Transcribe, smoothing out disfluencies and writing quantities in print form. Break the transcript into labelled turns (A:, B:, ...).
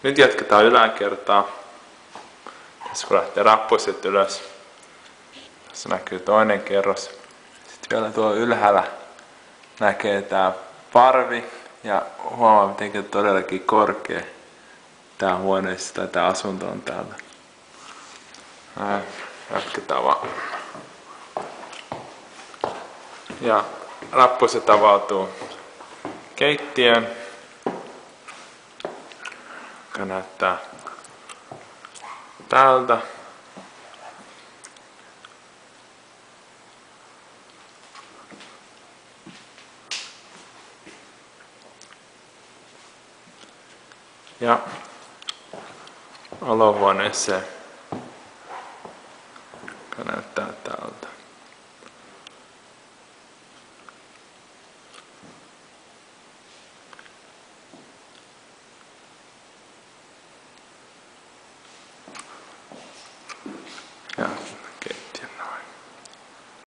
A: Nyt jatketaan yläkertaa. Tässä kun lähtee rappuset ylös. Tässä näkyy toinen kerros. Sitten vielä tuolla ylhäällä näkee tää parvi. Ja huomaa miten todellakin korkea tää huoneessa tai tää asunto on täällä. Jatketaan vaan. Ja rappuset avautuu keittiöön, joka näyttää tältä. Ja olohuoneeseen, joka näyttää